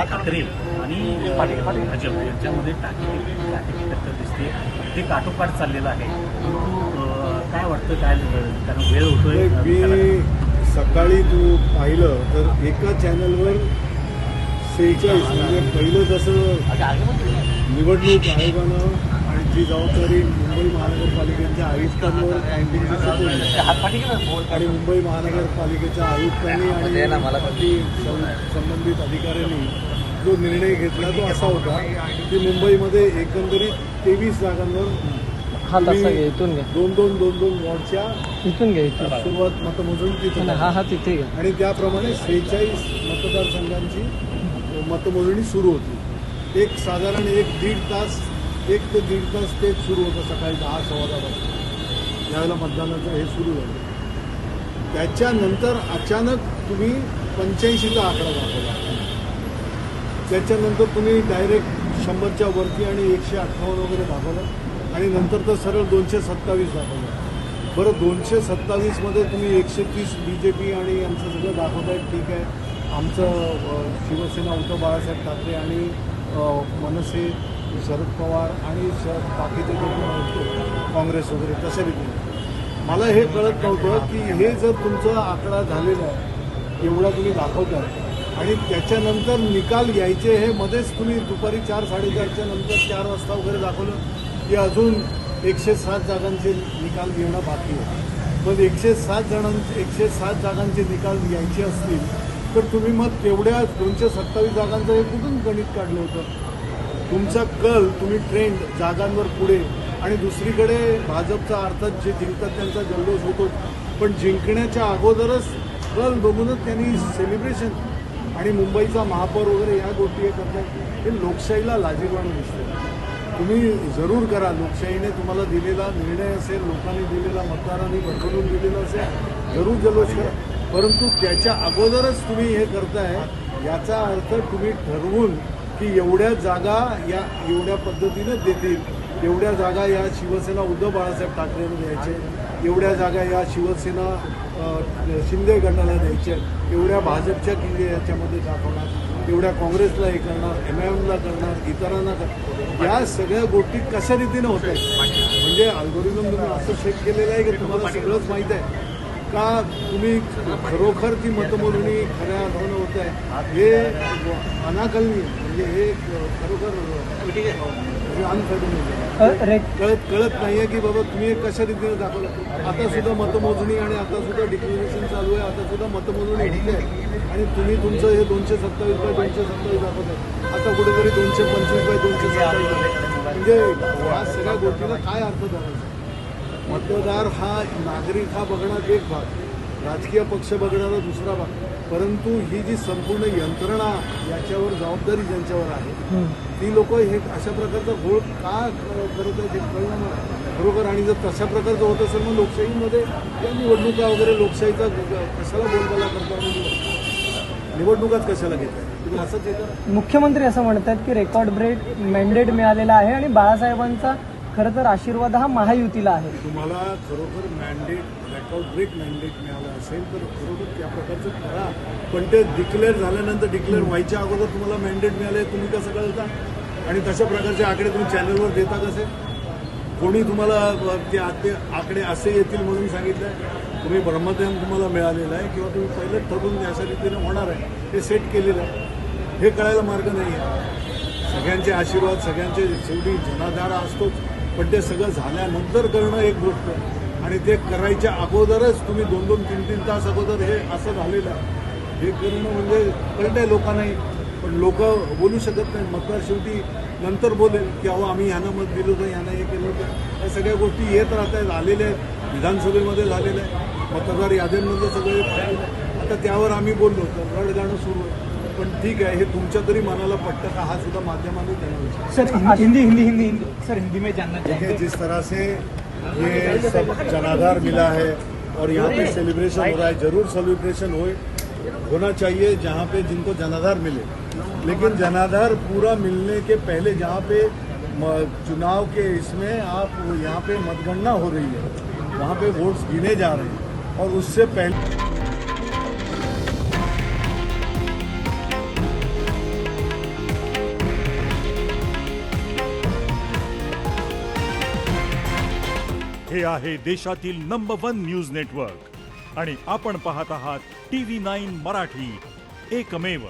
ठाकरे आणि भाजप यांच्यामध्ये टाकी टक्कर दिसते. ते काठोकाठ चाललेलं आहे. काय वाटतं, काय कारण वेळ होतोय. मी सकाळी तू पाहिलं तर एका चॅनलवर 46 म्हणजे पहिलं जसं निवडणूक आयोगानं आणि जी जबाबदारी मुंबई महानगरपालिकेच्या आयुक्तांवर आणि मुंबई महानगरपालिकेच्या आयुक्तांनी आणि संबंधित अधिकाऱ्यांनी जो निर्णय घेतला तो असा होता की मुंबईमध्ये एकंदरीत 23 जागांवर दोन वॉर्डच्या इथून घ्या सुरुवात मतमोजणी तिथे तिथे घ्या आणि त्याप्रमाणे 46 मतदारसंघांची मतमोजणी सुरू होती. साधारण 1 ते दीड तास ते सुरू होतं सकाळी 10 सव्वा 10 वाजता ज्यावेळेला मतदानाचं हे सुरू झालं. त्याच्यानंतर अचानक तुम्ही 85चा आकडा दाखवला. त्याच्यानंतर तुम्ही डायरेक्ट 100च्या वरती आणि 158 वगैरे दाखवलं आणि नंतर तर सरळ 227 दाखवलं. बरं 227मध्ये तुम्ही 130 BJP आणि आमचं सगळं दाखवताय, ठीक आहे. आमचं शिवसेना उद्धव बाळासाहेब ठाकरे आणि मनसे शरद पवार आणि बाकीचे जे काँग्रेस वगैरे तशा रीतीने मला हे कळत नव्हतं की हे जर तुमचा आकडा झालेला आहे एवढा तुम्ही दाखवताय आणि त्याच्यानंतर निकाल यायचे हे मध्येच तुम्ही दुपारी 4-4:30च्या नंतर 4 वाजता वगैरे दाखवलं की अजून 107 जागांचे निकाल येणं बाकी आहे. पण 107 जागांचे निकाल यायचे असतील तर तुम्ही मग तेवढ्या 227 जागांचं हे कुठून गणित काढलं होतं. तुमचा कल, तुम्ही ट्रेंड जागांवर पुढे आणि दुसरीकडे भाजपचा अर्थात जे जिंकतात त्यांचा जल्लोष होतो, पण जिंकण्याच्या अगोदरच कल बघूनच त्यांनी सेलिब्रेशन आणि मुंबईचा महापौर वगैरे या गोष्टी हे करतात. हे लोकशाहीला लाजिरवाणं दिसतं. तुम्ही जरूर करा. लोकशाहीने तुम्हाला दिलेला निर्णय असेल, लोकांनी दिलेला, मतदारांनी भरभरून दिलेला असेल, जरूर जल्लोष करा. परंतु त्याच्या अगोदरच तुम्ही हे करताय याचा अर्थ तुम्ही ठरवून की एवढ्या जागा या एवढ्या पद्धतीनं देतील, एवढ्या जागा या शिवसेना उद्धव बाळासाहेब ठाकरेंना द्यायचे, एवढ्या जागा या शिवसेना शिंदे गटाला द्यायच्या, एवढ्या भाजपच्या याच्यामध्ये दाखवणार, एवढ्या काँग्रेसला हे करणार, MIMला करणार, इतरांना करणार. या सगळ्या गोष्टी कशा रीतीनं होत आहेत. म्हणजे अल्गोरिदम तुम्ही असं चेक केलेलं आहे की तुम्हाला सगळंच माहीत आहे का. तुम्ही खरोखर ती मतमोजणी खऱ्या अर्थानं होत आहे हे अनाकलनीय, म्हणजे हे खरोखर कळत नाही आहे की बाबा तुम्ही हे कशा रीतीने दाखवलं. आता सुद्धा मतमोजणी आणि आता सुद्धा डिक्लेरेशन चालू आहे, आता सुद्धा मतमोजणी होते आहे आणि तुम्ही तुमचं हे 227/227 दाखवत आहे. आता कुठेतरी 225/227 म्हणजे या सगळ्या गोष्टीला काय अर्थ धरायचा. मतदार हा नागरिक हा बघणार एक भाग, राजकीय पक्ष बघणारा दुसरा भाग, परंतु ही जी संपूर्ण यंत्रणा याच्यावर जबाबदारी ज्यांच्यावर आहे ती लोक हे अशा प्रकारचा घोळ का करत आहेत हे कळलं मला खरोखर. आणि जर तशा प्रकारचं होत असेल मग लोकशाहीमध्ये या निवडणुका वगैरे लोकशाहीचा कशाला बोलबाला करता, निवडणुकाच कशाला घेतात तुम्ही असंच येतं. मुख्यमंत्री असं म्हणतात की रेकॉर्ड ब्रेक मॅन्डेट मिळालेला आहे आणि बाळासाहेबांचा खरं तर आशीर्वाद हा महायुतीला आहे. तुम्हाला खरोखर रेकॉर्ड ब्रेक मॅन्डेट मिळाला असेल तर खरोखर त्या प्रकारचं करा. पण ते डिक्लेअर झाल्यानंतर, डिक्लेअर व्हायच्या अगोदर तुम्हाला मॅन्डेट मिळाले तुम्ही कसं कळता. आणि तशा प्रकारचे आकडे तुम्ही चॅनलवर देता कसे. कोणी तुम्हाला ते आकडे असे येतील म्हणून सांगितलं. तुम्ही ब्रह्मज्ञान तुम्हाला मिळालेलं आहे किंवा तुम्ही पहिलं ठरवून अशा रीतीने होणार आहे ते सेट केलेलं आहे हे कळायला मार्ग नाही आहे. सगळ्यांचे आशीर्वाद, सगळ्यांचे शेवटी जनाधार असतोच, पण ते सगळं झाल्यानंतर करणं एक गोष्ट आणि ते करायच्या अगोदरच तुम्ही 2-3 तास अगोदर हे असं झालेलं आहे हे करणं म्हणजे कळतंय लोकांनाही. पण लोक बोलू शकत नाही. मतदार शेवटी नंतर बोलेल की अहो आम्ही ह्यानं मत दिलं होतं, ह्यानं हे केलं होतं. या सगळ्या गोष्टी येत राहत आहेत, आलेल्या आहेत, विधानसभेमध्ये झालेलं आहे, मतदार याद्यांमध्ये सगळे पाहिजे. आता त्यावर आम्ही बोललो तर रडगाणं सुरू आहे. पण ठीक है, ये तुमच्या तरी मनाला पट्टा का हा सुधा माध्यमांनी देना। सर हिंदी सर हिंदी में जानना चाहेंगे। जिस तरह से ये सब जनाधार मिला है और यहाँ पे सेलिब्रेशन हो रहा है, जरूर सेलिब्रेशन होना चाहिए जहाँ पे जिनको जनाधार मिले, लेकिन जनाधार पूरा मिलने के पहले जहाँ पे चुनाव के इसमें आप यहाँ पे मतगणना हो रही है, वहाँ पे वोट्स गिने जा रहे हैं और उससे पहले हे आहे देशातील नंबर 1 न्यूज नेटवर्क आणि आपण पाहत आहात TV9 मराठी, एकमेव.